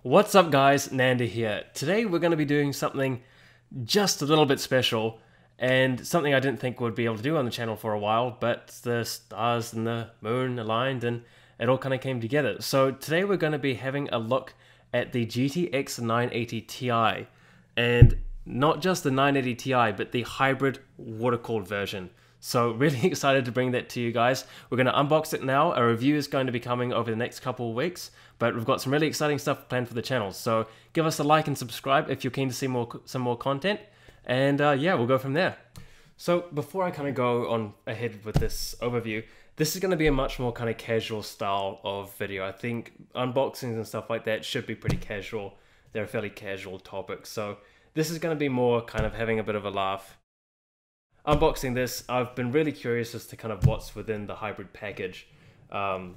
What's up guys, Nanda here. Today we're going to be doing something just a little bit special and something I didn't think we'd be able to do on the channel for a while, but the stars and the moon aligned and it all kind of came together. So today we're going to be having a look at the GTX 980 Ti, and not just the 980 Ti but the hybrid water-cooled version. So really excited to bring that to you guys. We're going to unbox it now. A review is going to be coming over the next couple of weeks, but we've got some really exciting stuff planned for the channel. So give us a like and subscribe if you're keen to see some more content. And yeah, we'll go from there. So before I kind of go on ahead with this overview, this is going to be a much more kind of casual style of video. I think unboxings and stuff like that should be pretty casual. They're a fairly casual topic. So this is going to be more kind of having a bit of a laugh. Unboxing this, I've been really curious as to kind of what's within the hybrid package. And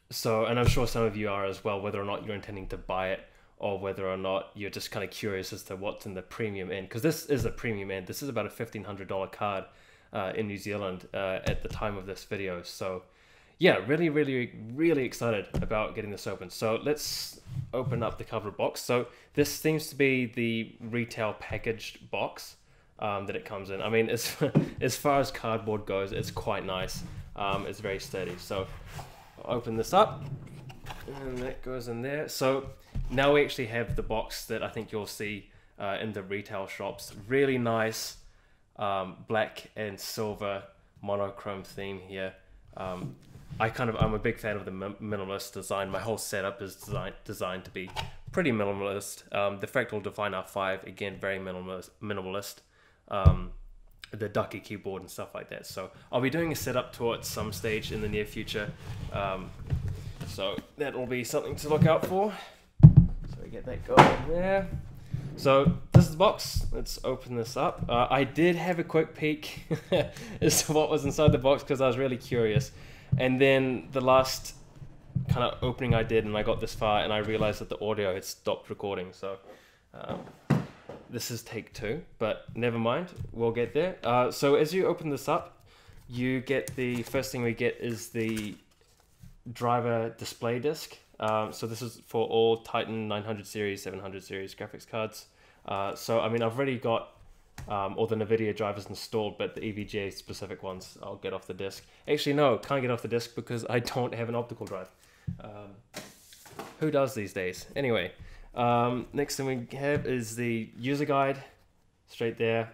I'm sure some of you are as well, whether or not you're intending to buy it or whether or not you're just kind of curious as to what's in the premium end. Because this is a premium end. This is about a $1,500 card in New Zealand at the time of this video. So yeah, really excited about getting this open. So let's open up the cover box. So this seems to be the retail packaged box that it comes in. I mean, as far as cardboard goes, it's quite nice. It's very sturdy. So I'll open this up and that goes in there. So now we actually have the box that I think you'll see in the retail shops. Really nice black and silver monochrome theme here. I'm a big fan of the minimalist design. My whole setup is designed to be pretty minimalist. The Fractal Define R5, again, very minimalist. The ducky keyboard and stuff like that. So I'll be doing a setup tour at some stage in the near future. So that will be something to look out for. So we get that going there. So this is the box. Let's open this up. I did have a quick peek as to what was inside the box because I was really curious. And then the last kind of opening I did, and I got this far, and I realized that the audio had stopped recording. So this is take 2, but never mind, we'll get there. So as you open this up, you get the first thing we get is the driver display disc. So this is for all Titan 900 series, 700 series graphics cards. So I mean, I've already got all the NVIDIA drivers installed, but the EVGA specific ones I'll get off the disc. Actually, no, can't get off the disc because I don't have an optical drive. Who does these days? Anyway. Next thing we have is the user guide, straight there.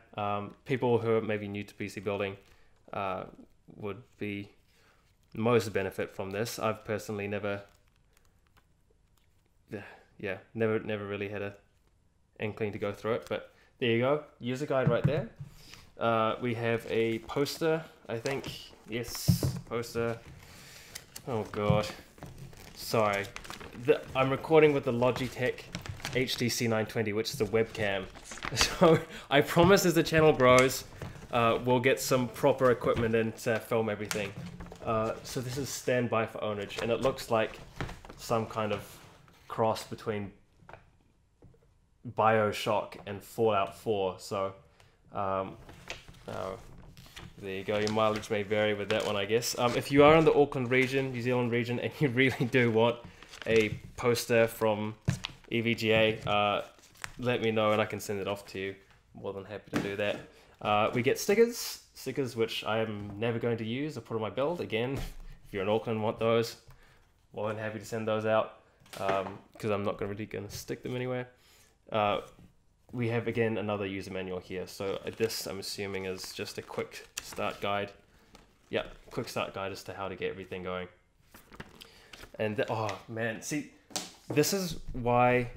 People who are maybe new to PC building would be most benefit from this. I've personally never really had a inkling to go through it, but there you go, user guide right there. We have a poster, I think. Yes, poster. Oh god, sorry. I'm recording with the Logitech HTC 920, which is a webcam. So I promise as the channel grows, we'll get some proper equipment in to film everything. So this is standby for ownage, and it looks like some kind of cross between BioShock and Fallout 4. So there you go, your mileage may vary with that one, I guess. If you are in the Auckland region, New Zealand region, and you really do want a poster from EVGA, let me know and I can send it off to you. More than happy to do that. We get stickers which I am never going to use or put on my build. Again, if you're in Auckland and want those, more than happy to send those out because I'm not really going to stick them anywhere. We have again another user manual here. So this, I'm assuming, is just a quick start guide. Yeah, quick start guide as to how to get everything going. And oh man, see, this is why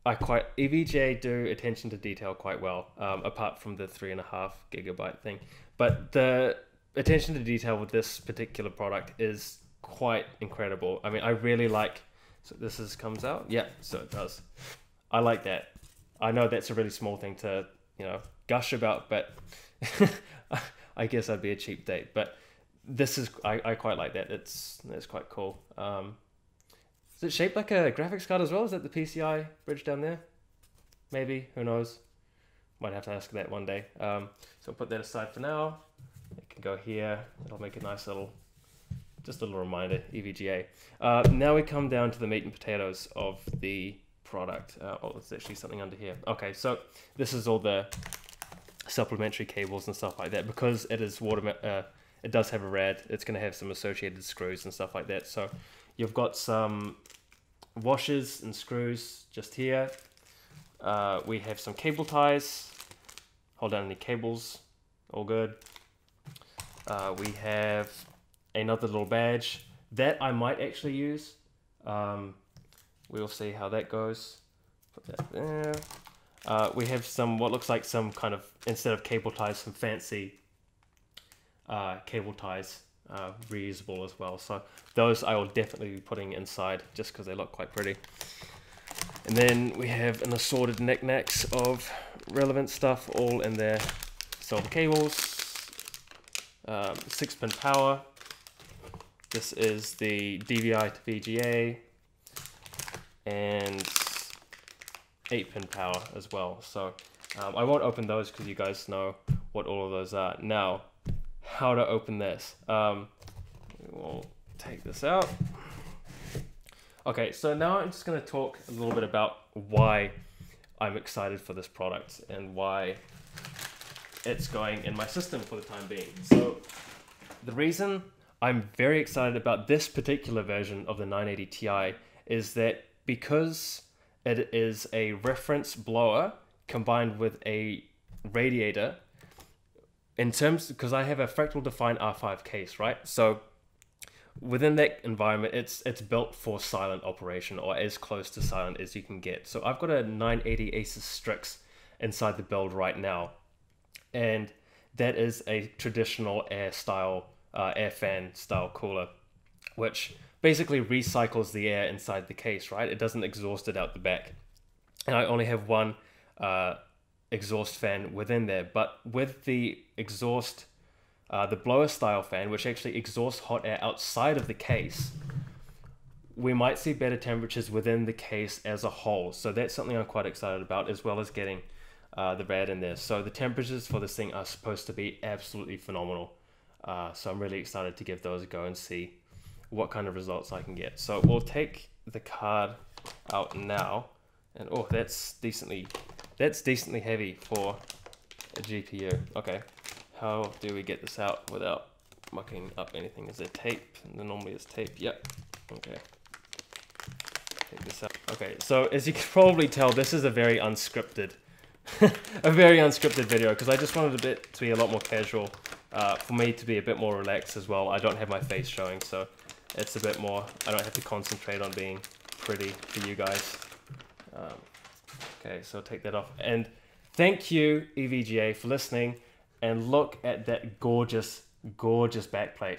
EVGA do attention to detail quite well, apart from the 3.5 gigabyte thing. But the attention to detail with this particular product is quite incredible. I mean, I really like, so this comes out. Yeah, so it does. I like that. I know that's a really small thing to, gush about, but I guess I'd be a cheap date. But this is, I quite like that. It's quite cool. Is it shaped like a graphics card as well? Is that the PCI bridge down there? Maybe, who knows? Might have to ask that one day. So I'll put that aside for now. It can go here. It'll make a nice little just a little reminder, EVGA. Now we come down to the meat and potatoes of the product. Oh, there's actually something under here. Okay, so this is all the supplementary cables and stuff like that. Because it is it does have a rad, it's going to have some associated screws and stuff like that. So you've got some washers and screws just here. We have some cable ties. Hold down any cables, all good. We have another little badge that I might actually use. We'll see how that goes. Put that there. We have some, what looks like some kind of, instead of cable ties, some fancy cable ties, reusable as well. So those I will definitely be putting inside just because they look quite pretty. And then we have an assorted knickknacks of relevant stuff all in there. So the cables, 6-pin power. This is the DVI to VGA, and 8-pin power as well. So I won't open those because you guys know what all of those are. Now, how to open this. We'll take this out. Okay, so now I'm just going to talk a little bit about why I'm excited for this product and why it's going in my system for the time being. So the reason I'm very excited about this particular version of the 980 Ti is that because it is a reference blower combined with a radiator, in terms, because I have a fractal defined R5 case, right? So within that environment, it's built for silent operation, or as close to silent as you can get. So I've got a 980 Asus Strix inside the build right now, and that is a traditional air fan style cooler, which basically recycles the air inside the case, right? It doesn't exhaust it out the back. And I only have one exhaust fan within there, but with the exhaust, the blower style fan, which actually exhausts hot air outside of the case, we might see better temperatures within the case as a whole. So that's something I'm quite excited about, as well as getting the rad in there. So the temperatures for this thing are supposed to be absolutely phenomenal. So I'm really excited to give those a go and see what kind of results I can get. So we'll take the card out now, and oh, that's decently heavy for a GPU. Okay, how do we get this out without mucking up anything? Is there tape? And normally it's tape. Yep. Okay. Take this out. Okay, so as you can probably tell, this is a very unscripted, video, because I just wanted it to be a lot more casual, for me to be a bit more relaxed as well. I don't have my face showing, so it's a bit more, I don't have to concentrate on being pretty for you guys. Okay, so take that off. And thank you, EVGA, for listening. And look at that gorgeous, gorgeous backplate.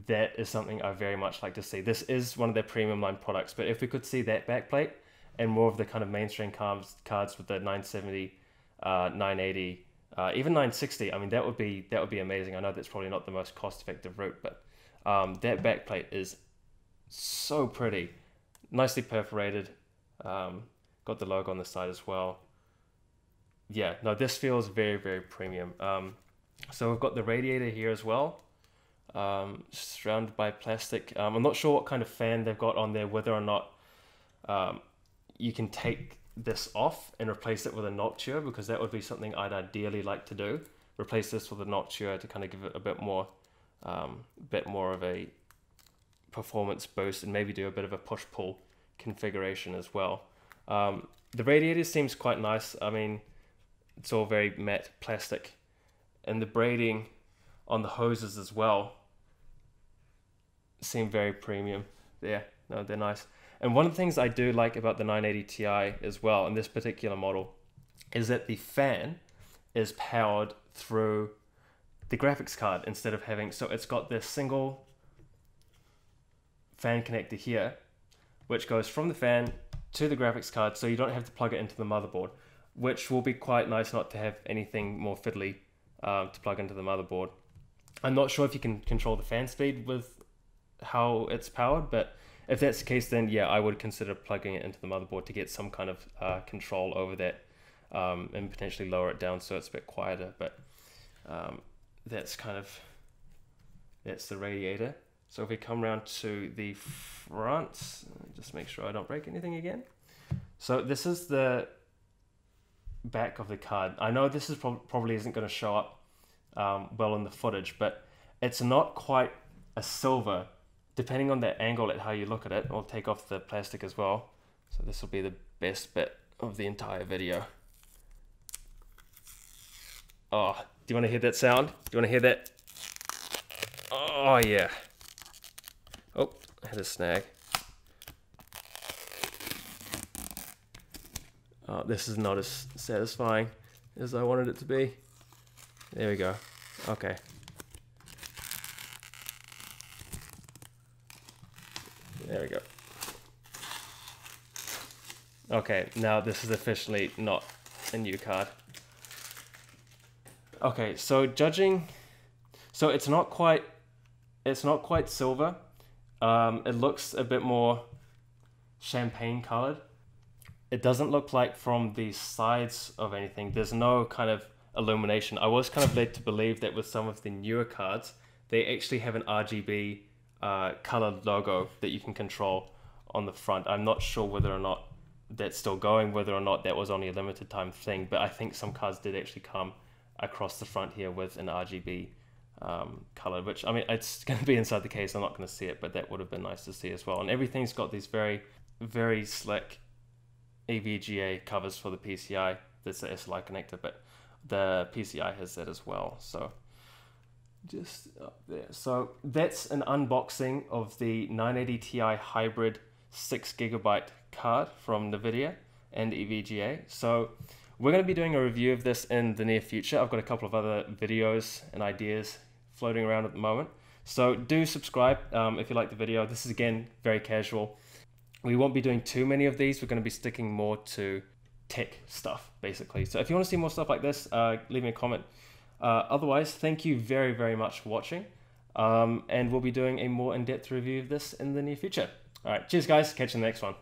That is something I very much like to see. This is one of their premium line products, but if we could see that backplate and more of the kind of mainstream cards with the 970, 980, even 960, I mean, that would be amazing. I know that's probably not the most cost-effective route, but that backplate is so pretty, nicely perforated. Got the logo on the side as well. Yeah, no, this feels very, very premium. So we've got the radiator here as well, surrounded by plastic. I'm not sure what kind of fan they've got on there, whether or not you can take this off and replace it with a Noctua, because that would be something I'd ideally like to do. Replace this with a Noctua to kind of give it a bit more of a performance boost, and maybe do a bit of a push-pull configuration as well. The radiator seems quite nice. I mean, it's all very matte plastic, and the braiding on the hoses as well seem very premium. Yeah, no, they're nice. And one of the things I do like about the 980 Ti as well, in this particular model, is that the fan is powered through the graphics card instead of having, so it's got this single fan connector here, which goes from the fan to the graphics card, so you don't have to plug it into the motherboard, which will be quite nice not to have anything more fiddly to plug into the motherboard. I'm not sure if you can control the fan speed with how it's powered, but if that's the case, then yeah, I would consider plugging it into the motherboard to get some kind of control over that, and potentially lower it down so it's a bit quieter. But that's the radiator. So if we come around to the front, just make sure I don't break anything again. So this is the back of the card. I know this is probably isn't going to show up well in the footage, but it's not quite a silver. Depending on the angle at how you look at it, I'll take off the plastic as well. So this will be the best bit of the entire video. Oh, do you want to hear that sound? Do you want to hear that? Oh yeah. Oh, I had a snag. Oh, this is not as satisfying as I wanted it to be. There we go. Okay. There we go. Okay, now this is officially not a new card. Okay, so judging, so it's not quite silver. It looks a bit more champagne colored. It doesn't look like from the sides of anything. There's no kind of illumination. I was kind of led to believe that with some of the newer cards, they actually have an RGB colored logo that you can control on the front. I'm not sure whether or not that's still going, whether or not that was only a limited time thing, but I think some cards did actually come across the front here with an RGB color, which, I mean, it's going to be inside the case. I'm not going to see it, but that would have been nice to see as well. And everything's got these very, very slick EVGA covers for the PCI. That's the SLI connector, but the PCI has that as well. So just up there. So that's an unboxing of the 980 Ti hybrid 6GB card from NVIDIA and EVGA. So we're going to be doing a review of this in the near future. I've got a couple of other videos and ideas floating around at the moment. So do subscribe if you like the video. This is, again, very casual. We won't be doing too many of these. We're going to be sticking more to tech stuff, basically. So if you want to see more stuff like this, leave me a comment. Otherwise, thank you very, very much for watching. And we'll be doing a more in-depth review of this in the near future. All right, cheers, guys. Catch you in the next one.